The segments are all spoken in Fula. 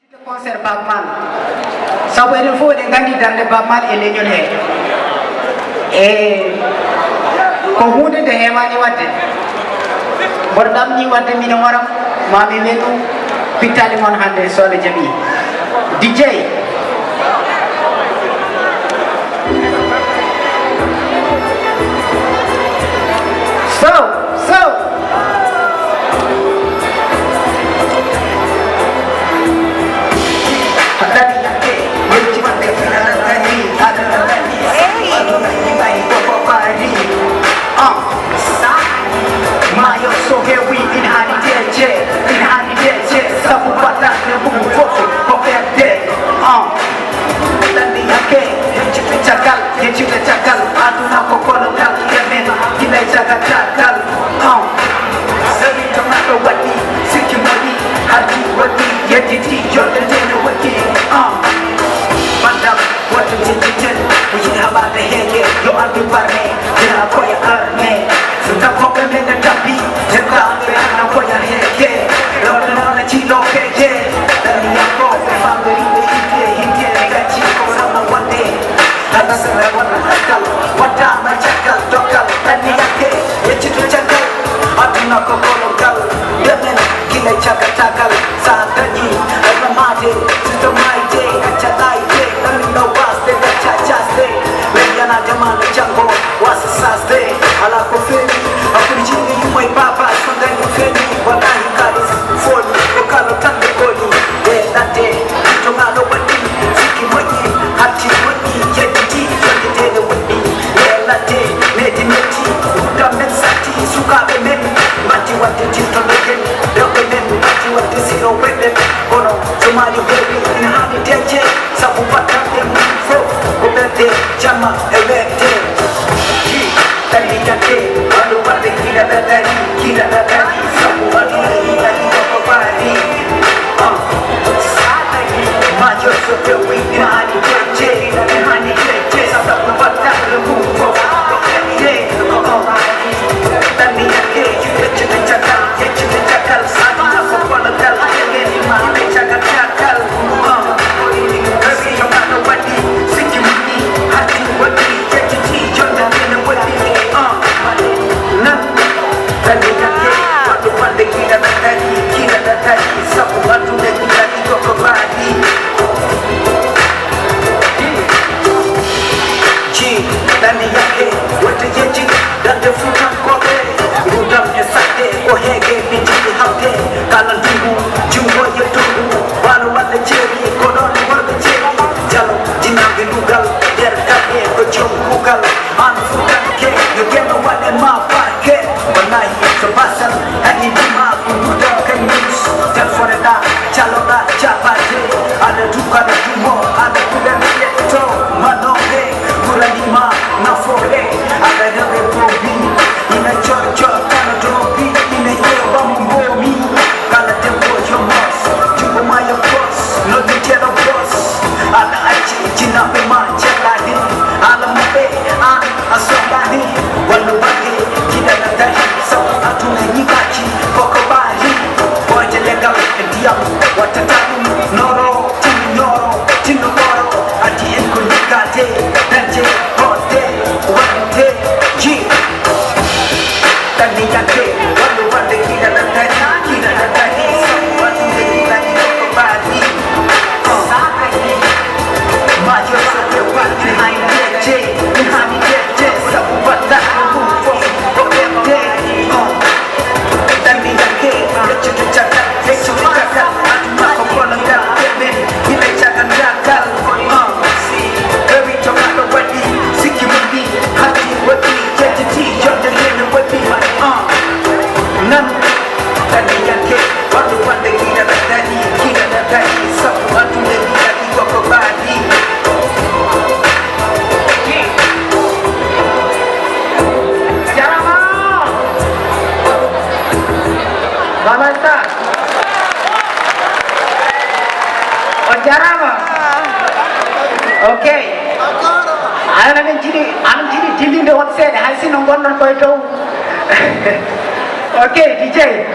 Concert Bagman. Sabu il faut des candidats de Bagman et les Nyolais. Et quand vous êtes de Hemani Wate, Bordam ni Wate Minoram, Mami Menu, Pitalimon Hande Sole Jami. DJ. So here we in Hanideh, Sabu Bata, Bubu Fofu, Koperde, Dandi Ake, Yechipe Chakal, Aduna Kokolo Kal, Yemen, Gile Jaga Chakal, Sabi Tomato Wati, Sikimodi, Haji Wati, Yetiti, Jordan Tenu Wati, Madam, what to Titan, we should have at the head, you are the Barne, you are for your army, so the problem in the Tabi. Jama elected, tadi jadi, lalu balik kita tadi, semua lagi kembali. Maju seperti ini DJ, sampai buat tak remuk, tadi jadi, cakal, satu apa pun legal, ini mana cakal. Okay. I'm telling the one said, I see no one on my toe. Okay, DJ.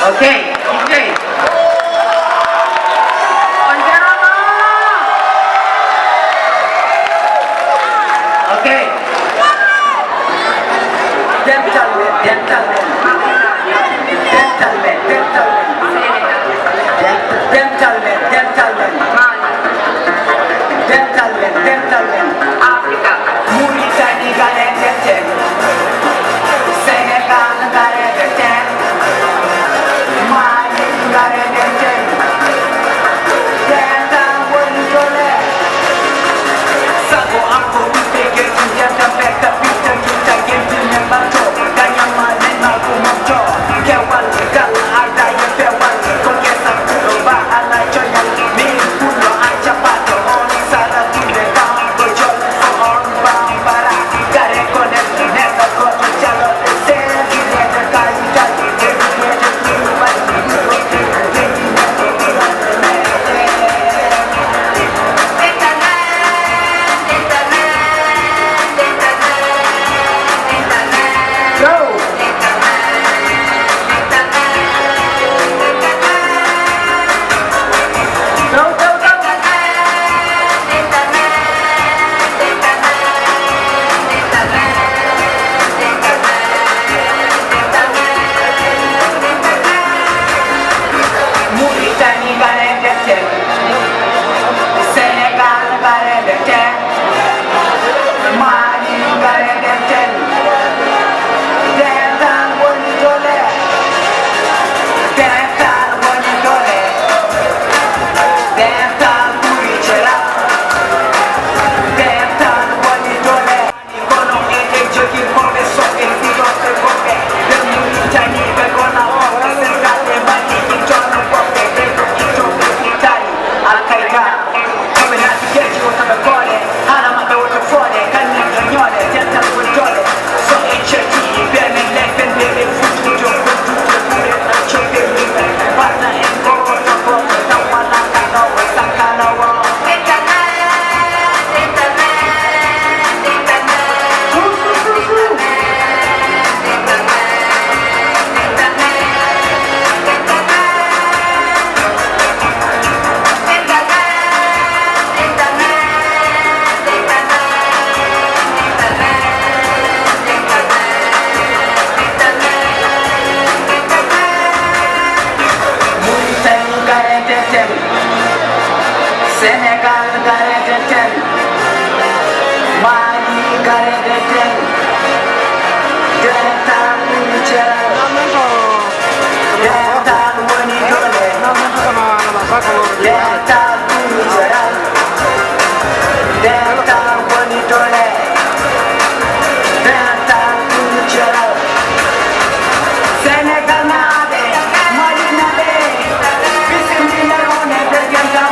Ok, DJ. Anjarama. Ok. Gentleman. Africa. Mauritania garen geten. Senegal garen geten. Mali garen geten. Genten woni dole. Sago amko uste geten janta peka pita kita genten nembato. Kanya malen aku mamto. Kewan gal ada ya pewan. Kongesa kuroba ala chonya. Mi pulo aja pato on sara tinde kam gojol on bambara. Gare konen neta ko chalo se gire de kai kai de Senegal gareten, Mali gareten, Dental Nigeria, Dental Woni Dole, Dental Nigeria, Dental Woni Dole, Dental Nigeria, Senegal nade, Mali nade, Bismillah one Dental.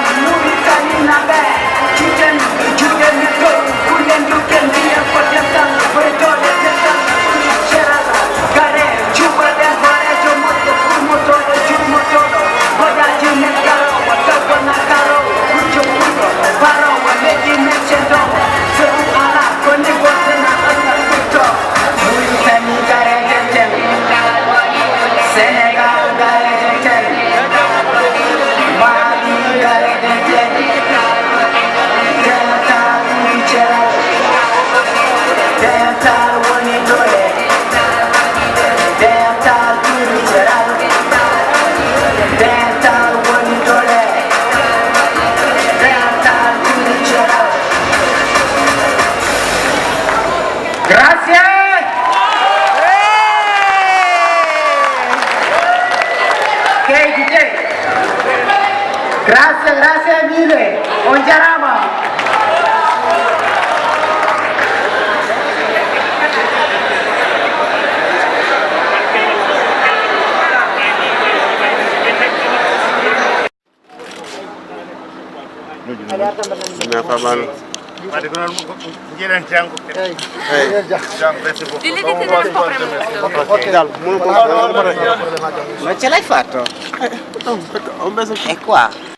Gracias. Ok, DJ. Gracias, mille. Onjarama. Ma ce l'hai fatto? È qua.